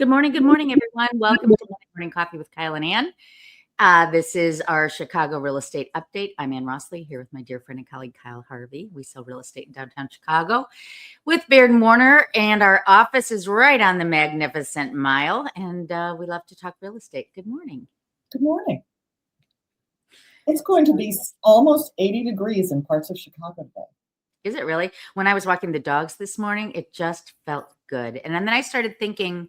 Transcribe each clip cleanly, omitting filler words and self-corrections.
Good morning, everyone. Welcome to Morning Coffee with Kyle and Ann. This is our Chicago real estate update. I'm Ann Rossley here with my dear friend and colleague Kyle Harvey. We sell real estate in downtown Chicago with Baird & Warner, and our office is right on the Magnificent Mile, and we love to talk real estate. Good morning. Good morning. It's going to be almost 80 degrees in parts of Chicago today. Is it really? When I was walking the dogs this morning, it just felt good. And then I started thinking,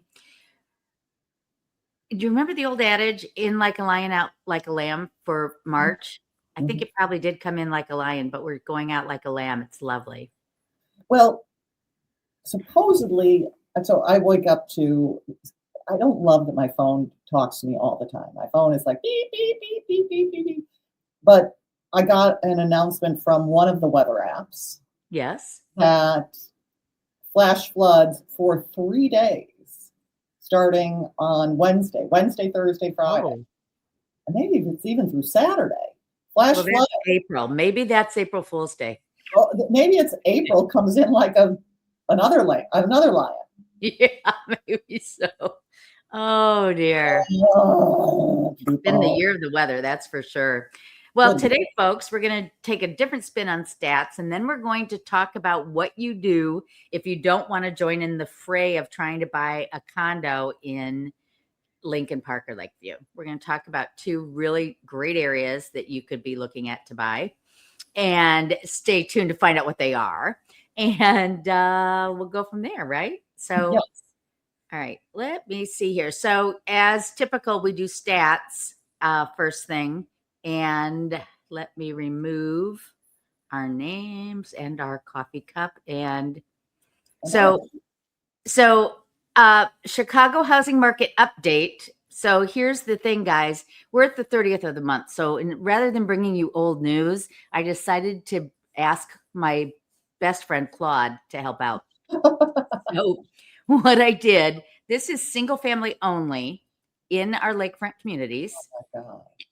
do you remember the old adage, in like a lion, out like a lamb for March? I think it probably did come in like a lion, but we're going out like a lamb. It's lovely. Well, supposedly, so I wake up to, I don't love that my phone talks to me all the time. My phone is like beep, beep, beep, beep, beep, beep, beep. But I got an announcement from one of the weather apps. Yes. That flash floods for 3 days, starting on Wednesday, Thursday, Friday. Oh. And maybe it's even through Saturday. Flash flood. That's April. Maybe that's April Fool's Day. Well, maybe it's April comes in like another lion. Yeah, maybe so. Oh dear. It's been the year of the weather, that's for sure. Well, today, folks, we're going to take a different spin on stats, and then we're going to talk about what you do if you don't want to join in the fray of trying to buy a condo in Lincoln Park or Lakeview. We're going to talk about two really great areas that you could be looking at to buy, and stay tuned to find out what they are. And we'll go from there, right? So, yes. All right, let me see here. So as typical, we do stats first thing. And let me remove our names and our coffee cup. And so Chicago housing market update. So here's the thing, guys. We're at the 30th of the month. So rather than bringing you old news, I decided to ask my best friend, Claude, to help out. So what I did, this is single family only in our lakefront communities.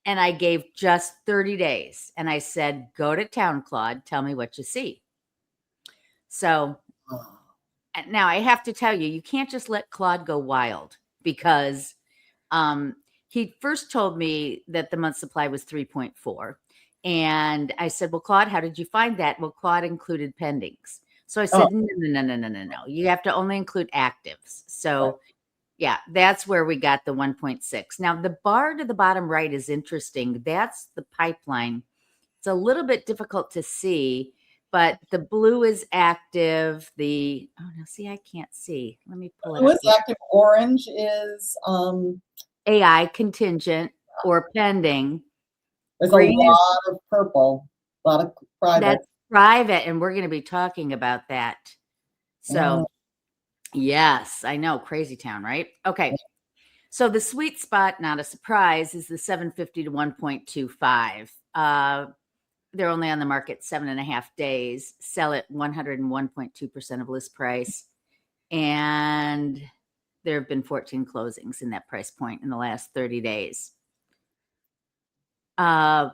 And I gave just 30 days. And I said, go to town, Claude. Tell me what you see. So now I have to tell you, you can't just let Claude go wild, because he first told me that the month supply was 3.4. And I said, well, Claude, how did you find that? Well, Claude included pendings. So I said, no. You have to only include actives. So yeah, that's where we got the 1.6. Now, the bar to the bottom right is interesting. That's the pipeline. It's a little bit difficult to see, but the blue is active. I can't see. Let me pull it up. Blue is active. Orange is AI, contingent, or pending. There's green a lot of purple, a lot of private. That's private, and we're going to be talking about that. So yes, I know. Crazy town, right? Okay. So the sweet spot, not a surprise, is the 750 to 1.25. They're only on the market 7.5 days, sell at 101.2% of list price. And there have been 14 closings in that price point in the last 30 days. So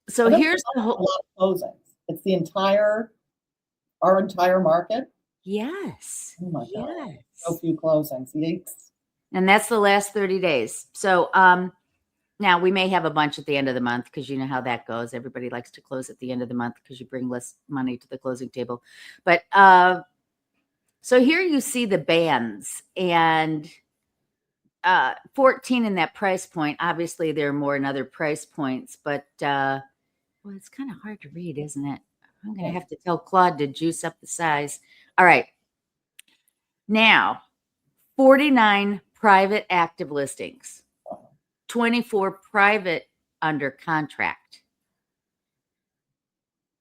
here's the whole closings. It's our entire market. Yes. Oh my God. So few closings. Yikes. And that's the last 30 days. So now we may have a bunch at the end of the month, because you know how that goes. Everybody likes to close at the end of the month because you bring less money to the closing table. But so here you see the bands, and 14 in that price point. Obviously, there are more in other price points, but well, it's kind of hard to read, isn't it? I'm going to have to tell Claude to juice up the size. All right. Now, 49 private active listings, 24 private under contract,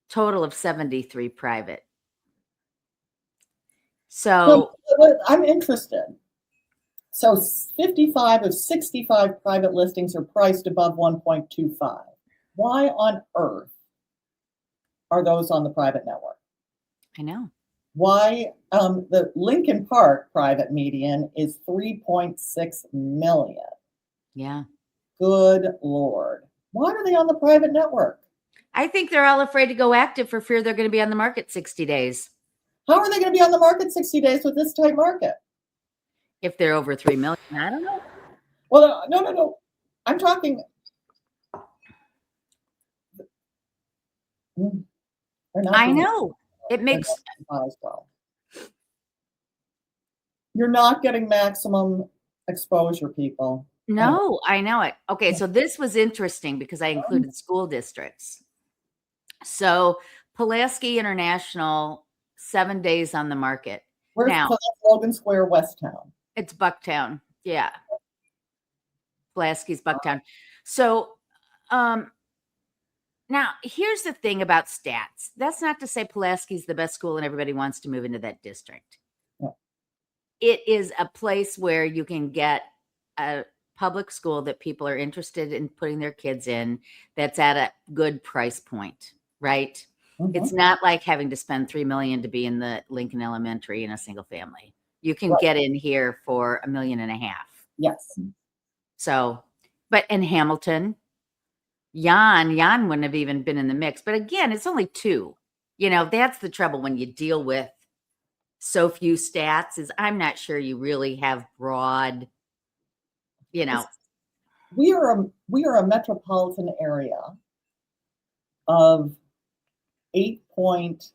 total of 73 private. So I'm interested. So 55 of 65 private listings are priced above 1.25. Why on earth are those on the private network? I know. Why the Lincoln Park private median is 3.6 million. Yeah. Good Lord. Why are they on the private network? I think they're all afraid to go active for fear they're going to be on the market 60 days. How are they going to be on the market 60 days with this tight market? If they're over 3 million, I don't know. Well, no. I'm talking. They're not I doing know. It makes as well. You're not getting maximum exposure, people. no, I know it. Okay, so this was interesting because I included school districts. So Pulaski International, 7 days on the market. Where's Now Logan Square, West Town? it's Bucktown. Yeah. Pulaski's Bucktown. So now here's the thing about stats. That's not to say Pulaski's the best school and everybody wants to move into that district. Yeah. It is a place where you can get a public school that people are interested in putting their kids in that's at a good price point, right? Mhm. It's not like having to spend $3 million to be in the Lincoln Elementary in a single family. You can Right. get in here for $1.5 million. Yes. So, but in Hamilton, Jan wouldn't have even been in the mix. But again, it's only 2. You know, that's the trouble when you deal with so few stats is I'm not sure you really have broad, you know. We are a metropolitan area of 8.2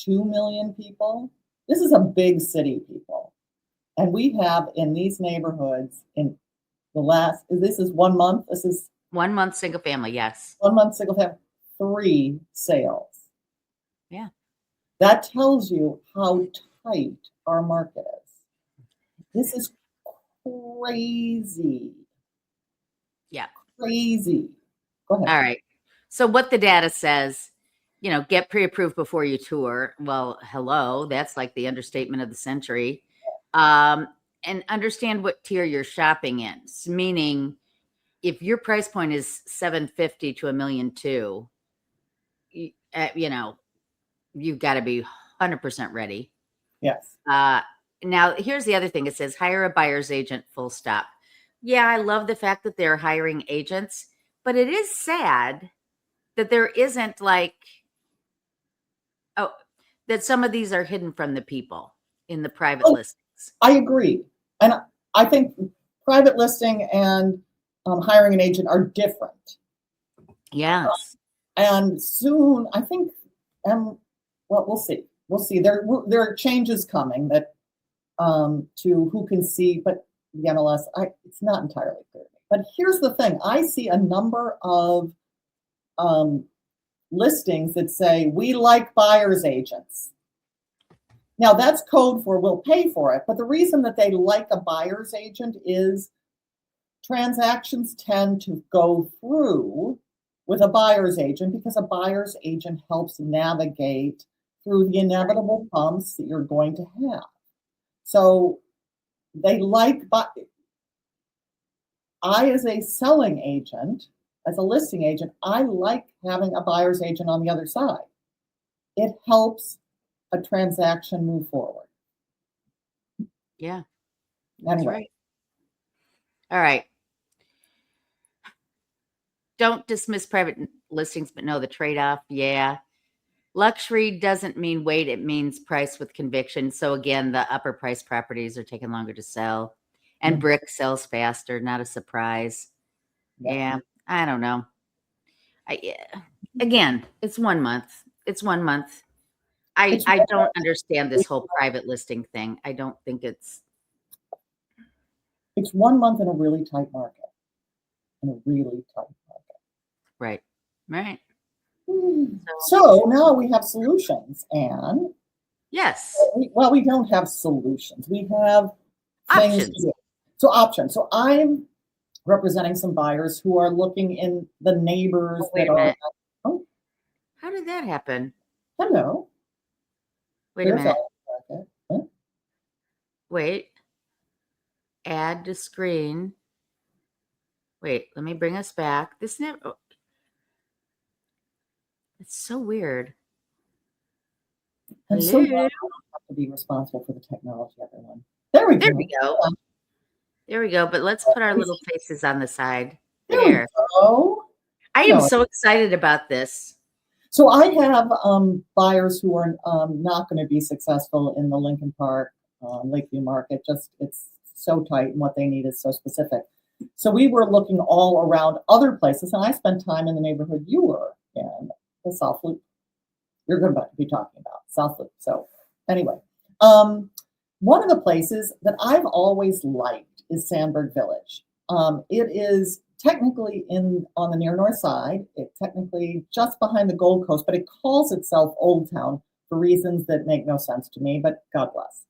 million people. This is a big city, people. And we have in these neighborhoods this is 1 month. This is 1 month single family, yes. 1 month single family, 3 sales. Yeah. That tells you how tight our market is. This is crazy. Yeah. Crazy. Go ahead. All right. So what the data says, you know, get pre-approved before you tour. Well, hello, that's like the understatement of the century. And understand what tier you're shopping in. Meaning, if your price point is $750,000 to $1.2 million, you know, you've got to be 100% ready. Yes. Now, here's the other thing. It says hire a buyer's agent, full stop. Yeah, I love the fact that they're hiring agents, but it is sad that there isn't like, that some of these are hidden from the people in the private listings. I agree. And I think private listing and hiring an agent are different. Yes. And soon, I think, well, we'll see. We'll see. There are changes coming that to who can see, but the MLS, it's not entirely clear. But here's the thing. I see a number of listings that say, we like buyer's agents. Now, that's code for we'll pay for it. But the reason that they like a buyer's agent is transactions tend to go through with a buyer's agent because a buyer's agent helps navigate through the inevitable bumps that you're going to have. So they like, I, as a selling agent, as a listing agent, I like having a buyer's agent on the other side. It helps a transaction move forward. Yeah, that's Anyway. right. All right. Don't dismiss private listings, but know the trade-off. Yeah. Luxury doesn't mean wait, it means price with conviction. So again, the upper price properties are taking longer to sell. And brick sells faster, not a surprise. Yeah, I don't know. Again, it's 1 month. It's 1 month. I don't understand this whole private listing thing. I don't think it's 1 month in a really tight market. In a really tight market. right. Right. So now we have solutions, Anne. Yes. Well, we don't have solutions. We have things Options. to do. So options. So I'm representing some buyers who are looking in the neighbors Wait that a are. minute. Oh, How did that happen? hello. Wait a minute. Huh? Wait. Add to screen. Wait, let me bring us back. This never. It's so weird. I'm so glad I don't have to be responsible for the technology, everyone. There we go. There we go. But let's put our little faces on the side. There we go. I am so excited about this. So I have buyers who are not going to be successful in the Lincoln Park Lakeview Market. Just it's so tight, and what they need is so specific. So we were looking all around other places, and I spent time in the neighborhood you were in, the South Loop. You're going to be talking about South Loop. So anyway, one of the places that I've always liked is Sandburg Village. It is technically on the near north side. It's technically just behind the Gold Coast, but it calls itself Old Town for reasons that make no sense to me, but God bless.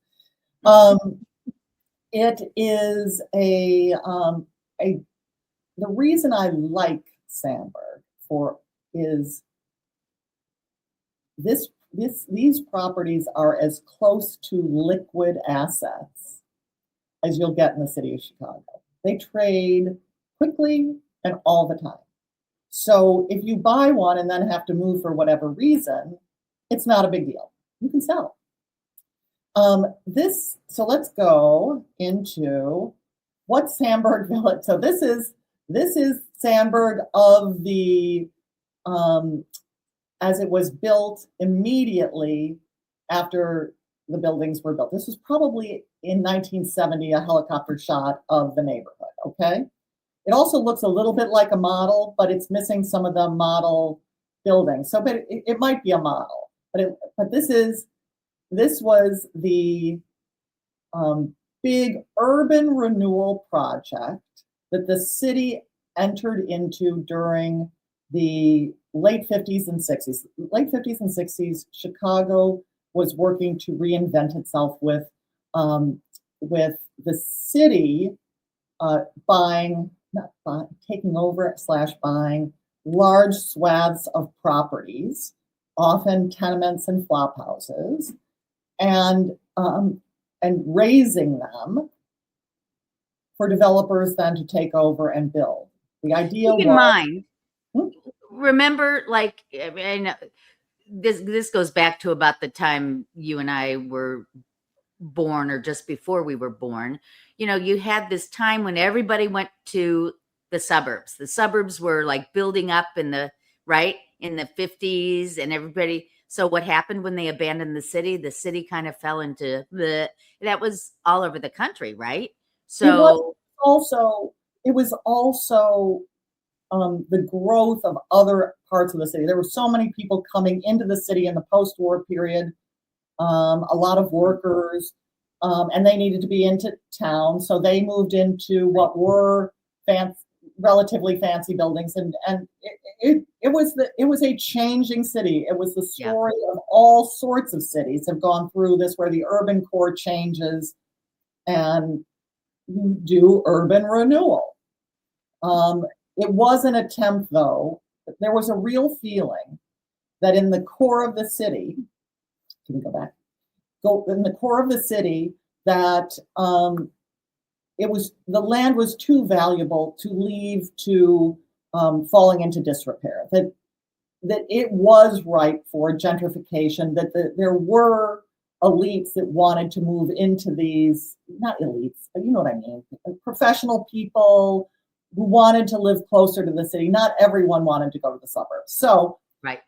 It is the reason I like Sandburg is these properties are as close to liquid assets as you'll get in the city of Chicago. They trade quickly and all the time. So if you buy one and then have to move for whatever reason, it's not a big deal. You can sell. So let's go into what Sandburg Village. So this is Sandburg of the as it was built immediately after the buildings were built. This was probably in 1970, a helicopter shot of the neighborhood, okay? It also looks a little bit like a model, but it's missing some of the model buildings. So, but it might be a model, but this was the big urban renewal project that the city entered into during the late 50s and 60s. Late 50s and 60s, Chicago was working to reinvent itself with the city taking over / buying large swaths of properties, often tenements and flop houses, and raising them for developers then to take over and build. The idea Keep in mind, remember, like, I mean, this goes back to about the time you and I were born, or just before we were born. You know, you had this time when everybody went to the suburbs. The suburbs were like building up in the 50s, and everybody. So what happened when they abandoned the city? The city kind of fell into that was all over the country, right? So it was also the growth of other parts of the city. There were so many people coming into the city in the post-war period, a lot of workers, and they needed to be into town. So they moved into what were relatively fancy buildings, and it was a changing city. It was the story of all sorts of cities have gone through this, where the urban core changes and you do urban renewal. It was an attempt, though. There was a real feeling that in the core of the city, can we go back? In the core of the city, that the land was too valuable to leave to falling into disrepair. That it was ripe for gentrification. That there were elites that wanted to move into these, not elites, but you know what I mean, professional people who wanted to live closer to the city. Not everyone wanted to go to the suburbs. So right.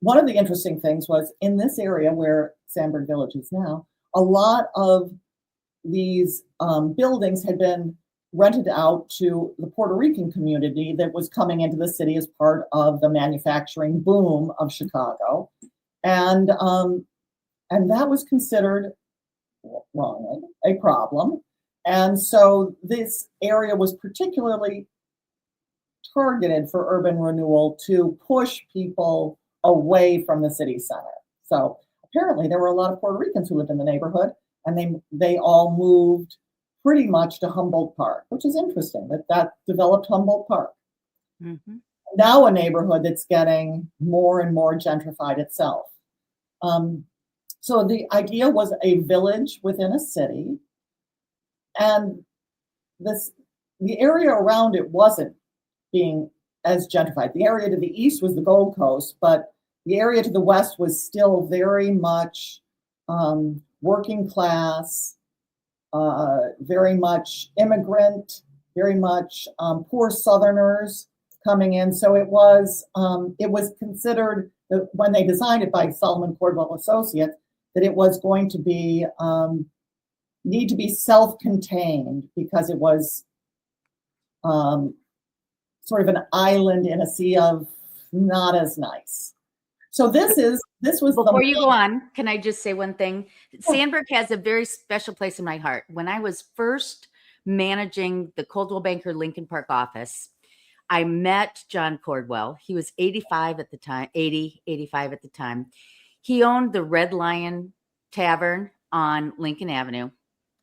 One of the interesting things was in this area where Sandburg Village is now, a lot of these buildings had been rented out to the Puerto Rican community that was coming into the city as part of the manufacturing boom of Chicago. And that was considered wrongly a problem. And so this area was particularly targeted for urban renewal to push people away from the city center. So apparently there were a lot of Puerto Ricans who lived in the neighborhood, and they all moved pretty much to Humboldt Park, which is interesting that developed Humboldt Park. Mm-hmm. Now a neighborhood that's getting more and more gentrified itself. So the idea was a village within a city, and the area around it wasn't being as gentrified. The area to the east was the Gold Coast, but the area to the west was still very much working class, very much immigrant, very much poor Southerners coming in. So it was considered, when they designed it by Solomon Cordwell Associates, that it was going to be need to be self-contained because it was sort of an island in a sea of not as nice. So this was Before you go on, can I just say one thing? Sandburg has a very special place in my heart. When I was first managing the Coldwell Banker Lincoln Park office, I met John Cordwell. He was 85 at the time, 85 at the time. He owned the Red Lion Tavern on Lincoln Avenue.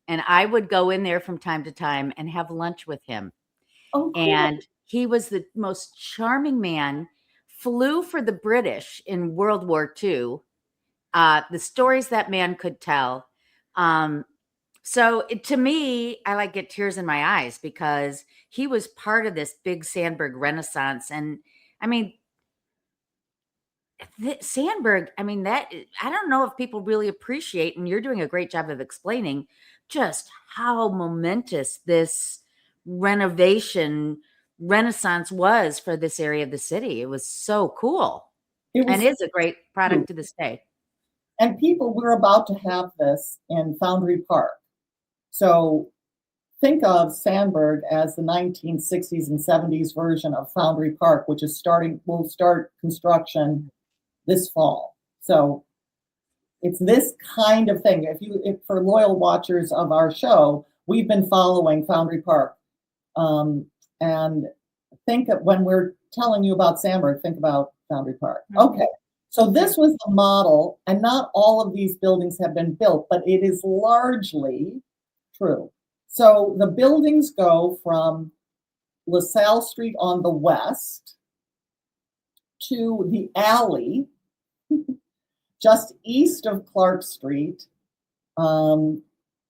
And I would go in there from time to time and have lunch with him. Oh, cool. And he was the most charming man, flew for the British in World War II. The stories that man could tell. To me, I like get tears in my eyes because he was part of this big Sandburg Renaissance. And I mean, Sandburg, I mean, that I don't know if people really appreciate, and you're doing a great job of explaining just how momentous this renovation renaissance was for this area of the city. It was so cool. And is a great product to this day. And we're about to have this in Foundry Park. So think of Sandburg as the 1960s and 70s version of Foundry Park, which will start construction this fall. So it's this kind of thing. If for loyal watchers of our show, we've been following Foundry Park. And think of when we're telling you about Sandburg, think about Foundry Park. Okay. So this was the model, and not all of these buildings have been built, but it is largely true. So the buildings go from LaSalle Street on the west to the alley just east of Clark Street on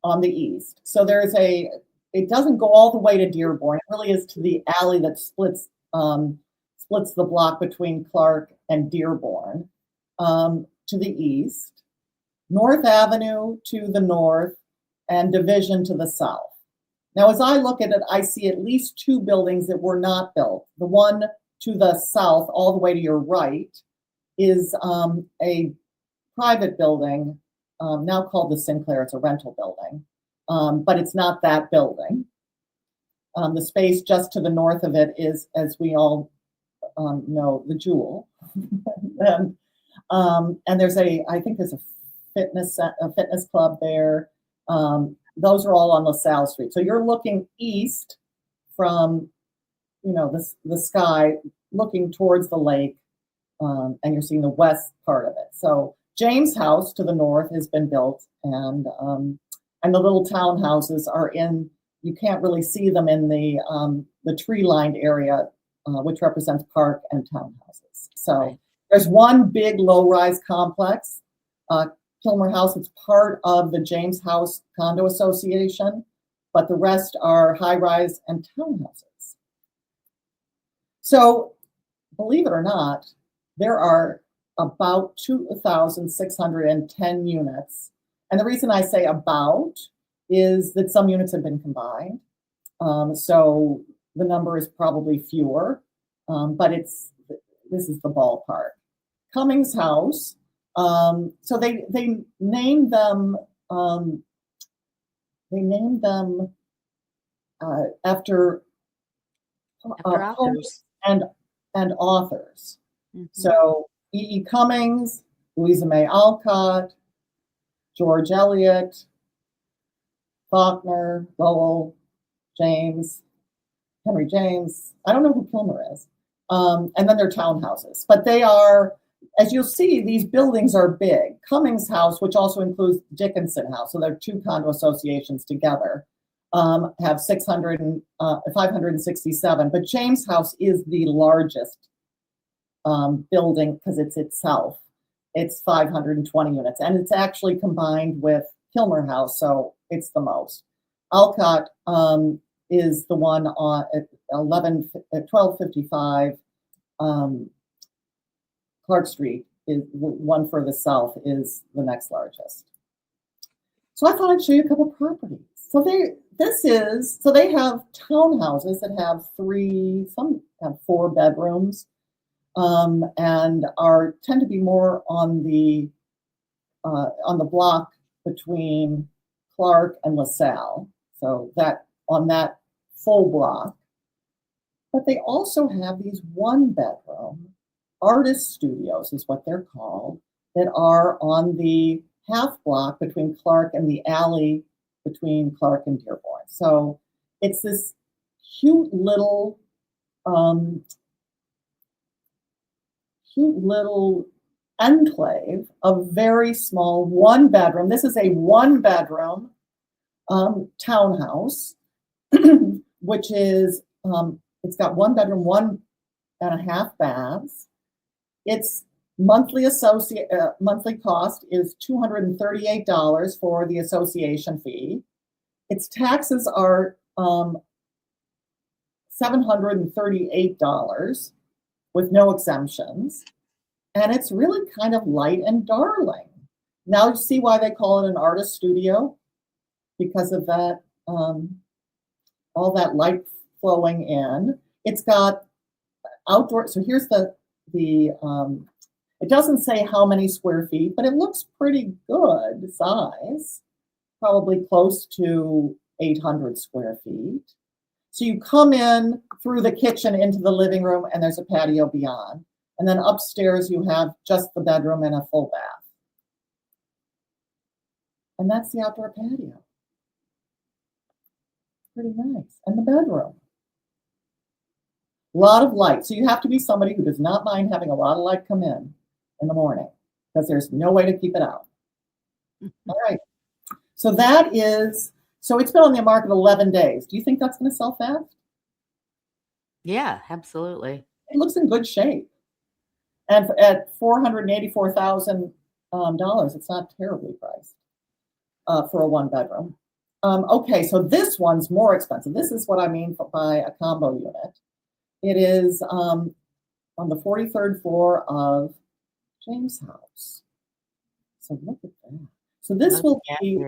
the east. So it doesn't go all the way to Dearborn. It really is to the alley that splits the block between Clark and Dearborn. To the east, North Avenue to the north, and Division to the south. Now, as I look at it, I see at least two buildings that were not built. The one to the south, all the way to your right, is a private building, now called the Sinclair. It's a rental building, but it's not that building. The space just to the north of it is, as we all know, the Jewel. And there's I think there's a fitness club there. Those are all on LaSalle Street. So you're looking east from, the sky, looking towards the lake, and you're seeing the west part of it. So James House to the north has been built, and the little townhouses are in. You can't really see them in the tree-lined area, which represents park and townhouses. So. Right. There's one big low-rise complex, Kilmer House. It's part of the James House Condo Association, but the rest are high-rise and townhouses. So, believe it or not, there are about 2,610 units. And the reason I say about is that some units have been combined. So the number is probably fewer, but this is the ballpark. Cummings House. So they named them. After authors and authors. Mm-hmm. So E.E. Cummings, Louisa May Alcott, George Eliot, Faulkner, Lowell, James, Henry James. I don't know who Kilmer is. And then they're townhouses. But they are, as you'll see, these buildings are big. Cummings House, which also includes Dickinson House, so they're two condo associations together, have 567. But James House is the largest building because it's itself. It's 520 units, and it's actually combined with Kilmer House, so it's the most. Alcott is the one at 1255 Clark Street, is one further south, is the next largest. So I thought I'd show you a couple properties. So they have townhouses that have some have 4 bedrooms, and tend to be more on the block between Clark, and LaSalle. So that on that full block. But they also have these one-bedroom artist studios, is what they're called, that are on the half block between Clark and the alley between Clark and Dearborn. So it's this cute little enclave of very small one-bedroom. This is a one-bedroom townhouse, which is it's got one bedroom, 1.5 baths. Its monthly cost is $238 for the association fee. Its taxes are $738 with no exemptions. And it's really kind of light and darling. Now you see why they call it an artist studio, because of that, all that light flowing in. It's got outdoor, so here's it doesn't say how many square feet, but it looks pretty good size, probably close to 800 square feet. So you come in through the kitchen into the living room, and there's a patio beyond. And then upstairs you have just the bedroom and a full bath. And that's the outdoor patio. Pretty nice. And the bedroom. A lot of light. So you have to be somebody who does not mind having a lot of light come in the morning, because there's no way to keep it out. All right. So it's been on the market 11 days. Do you think that's going to sell fast? Yeah, absolutely. It looks in good shape. And at $484,000, it's not terribly priced for a one bedroom. Okay, so this one's more expensive. This is what I mean by a combo unit. It is on the 43rd floor of James House. So look at that. So this will be,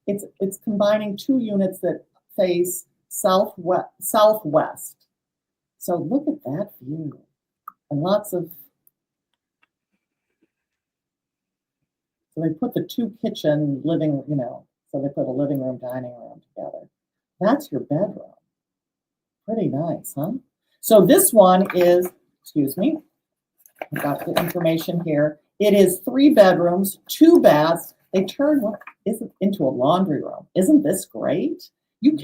it's combining two units that face southwest. So look at that view. And lots of, so they put the two kitchen living, so they put a living room, dining room together. That's your bedroom. Pretty nice, huh? So this one is, excuse me, I got the information here. It is 3 bedrooms, 2 baths. They turn what is it into a laundry room. Isn't this great? You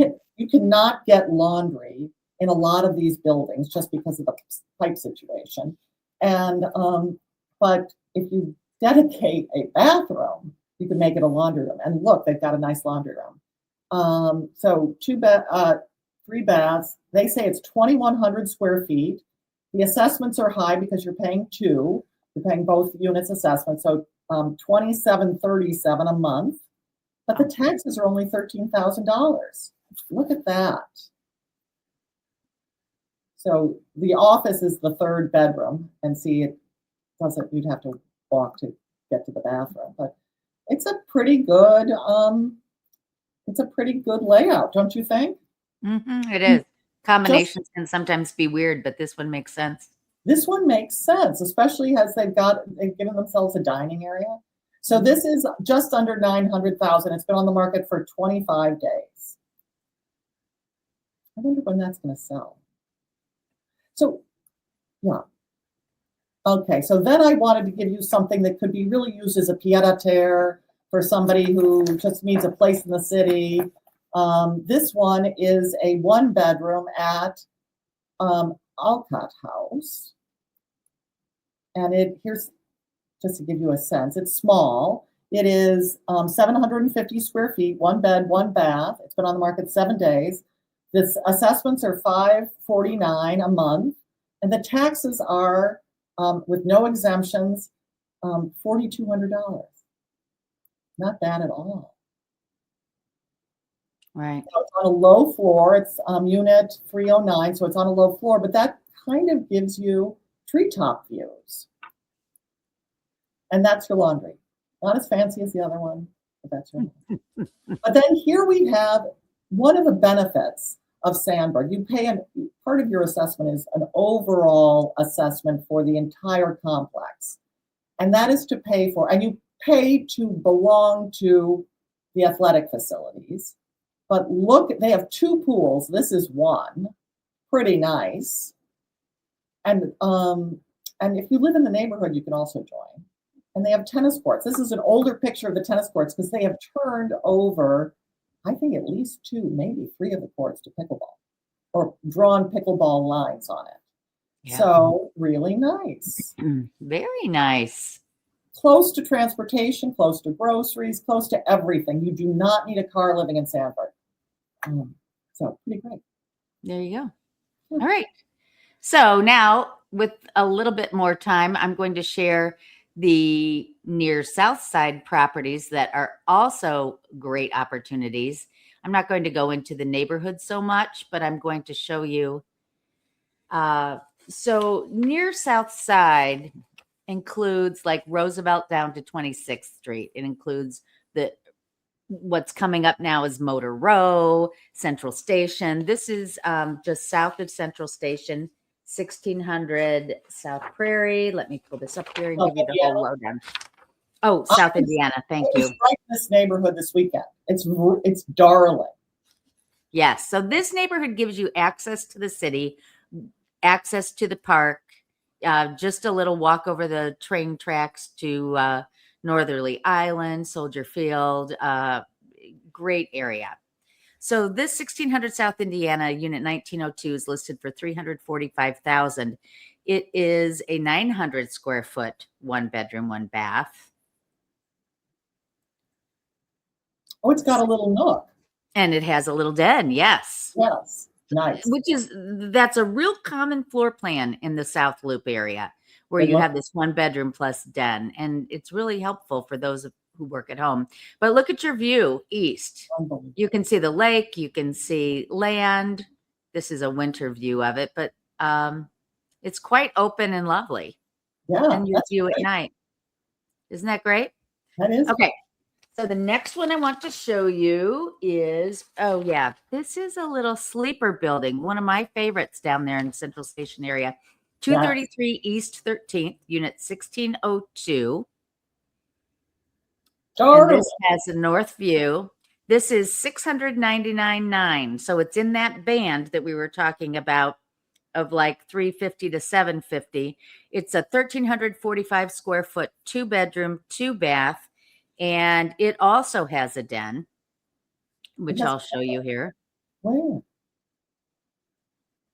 cannot get laundry in a lot of these buildings just because of the pipe situation. And but if you dedicate a bathroom, you can make it a laundry room. And look, they've got a nice laundry room. So 3 baths. They say it's 2,100 square feet. The assessments are high because you're paying 2. You're paying both units assessment, so $2,737 a month. But the taxes are only $13,000. Look at that. So the office is the 3rd bedroom, and see, it doesn't. You'd have to walk to get to the bathroom, but it's a pretty good. It's a pretty good layout, don't you think? Mm-hmm, it is. Combinations can sometimes be weird, but this one makes sense. This one makes sense, especially as they've given themselves a dining area. So this is just under $900,000. It's been on the market for 25 days. I wonder when that's going to sell. So, yeah. Okay, so then I wanted to give you something that could be really used as a pied-à-terre for somebody who just needs a place in the city. This one is a 1-bedroom at Alcott House. And here's, just to give you a sense, it's small. It is 750 square feet, 1 bed, 1 bath. It's been on the market 7 days. The assessments are $549 a month. And the taxes are, with no exemptions, $4,200. Not bad at all. Right. So it's on a low floor. It's unit 309, so it's on a low floor, but that kind of gives you treetop views. And that's your laundry. Not as fancy as the other one, but that's your laundry. But then here we have one of the benefits of Sandburg. You pay part of your assessment is an overall assessment for the entire complex. And that is to pay for, and you pay to belong to the athletic facilities. But look, they have 2 pools. This is one, pretty nice. And if you live in the neighborhood, you can also join. And they have tennis courts. This is an older picture of the tennis courts because they have turned over, I think, at least 2, maybe 3 of the courts to pickleball, or drawn pickleball lines on it. Yeah. So really nice. Very nice. Close to transportation, close to groceries, close to everything. You do not need a car living in Sanford. So pretty great. There you go. All right. So now, with a little bit more time, I'm going to share the near South Side properties that are also great opportunities. I'm not going to go into the neighborhood so much, but I'm going to show you. So near South Side includes like Roosevelt down to 26th Street. It includes what's coming up now is Motor Row, Central Station. This is just south of Central Station, 1600 South Prairie. Let me pull this up here and give you the whole lowdown. Oh, South Indiana. Thank you. Right in this neighborhood this weekend. It's darling. Yes. So this neighborhood gives you access to the city, access to the park, just a little walk over the train tracks to Northerly Island, Soldier Field, great area. So this 1600 South Indiana unit 1902 is listed for $345,000. It is a 900 square foot, 1 bedroom, 1 bath. Oh, it's got a little nook. And it has a little den. Yes. Yes. Nice. That's a real common floor plan in the South Loop area, where you have this 1 bedroom plus den. And it's really helpful for those who work at home. But look at your view east. You can see the lake, you can see land. This is a winter view of it, but it's quite open and lovely. Yeah. And your view at night. Isn't that great? That is. Okay. So the next one I want to show you is, oh yeah, this is a little sleeper building. One of my favorites down there in the Central Station area. 233 East 13th, unit 1602. And this has a north view. This is $699,900. So it's in that band that we were talking about of like $350 to $750. It's a 1,345 square foot, 2 bedroom, 2 bath. And it also has a den, which I'll show you here. Wow.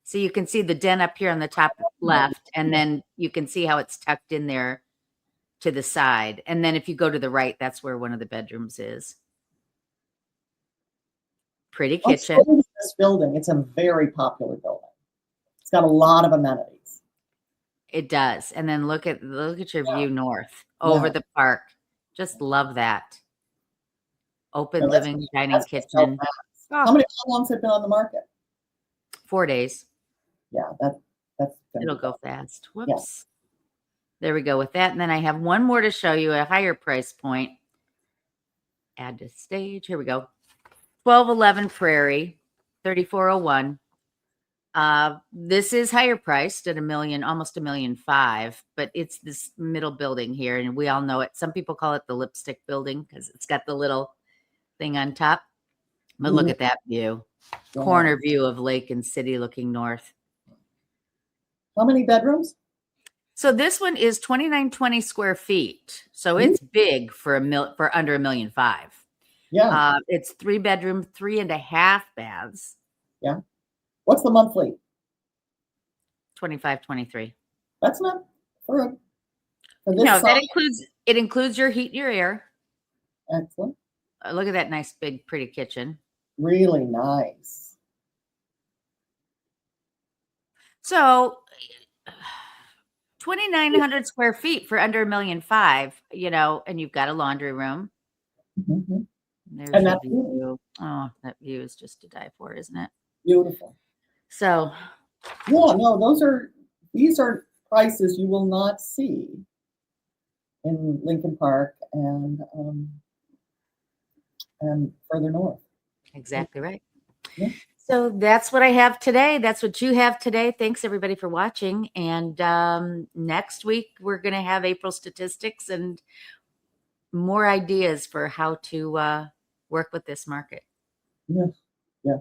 So you can see the den up here on the top left, and then you can see how it's tucked in there to the side. And then if you go to the right, that's where one of the bedrooms is. Pretty kitchen. This building, it's a very popular building. It's got a lot of amenities. It does. And then look at your view north over the park. Just love that. Open living, dining, kitchen. How long has it been on the market? 4 days. Yeah, that's it'll go fast. Whoops. Yeah. There we go with that. And then I have one more to show you, a higher price point. Add to stage. Here we go. 1211 Prairie, 3401. This is higher priced at almost $1.5 million, but it's this middle building here, and we all know it. Some people call it the lipstick building because it's got the little thing on top. But look at that view. Corner view of lake and city looking north. How many bedrooms? So this one is 2,920 square feet. So it's big for under $1.5 million. Yeah. It's 3 bedroom, 3.5 baths. Yeah. What's the monthly? $2,523. That's not for this. No, it includes your heat and your air. Excellent. Look at that nice big pretty kitchen. Really nice. So 2,900 square feet for under $1.5 million, and you've got a laundry room. Mm-hmm. There's that view. Oh, that view is just to die for, isn't it? Beautiful. So, yeah, no, these are prices you will not see in Lincoln Park and further north. Exactly right. Yeah. So that's what I have today. That's what you have today. Thanks everybody for watching. And next week we're going to have April statistics and more ideas for how to work with this market. Yeah. Yeah.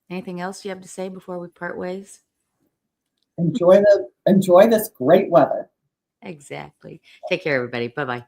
Anything else you have to say before we part ways? Enjoy this great weather. Exactly. Take care, everybody. Bye bye.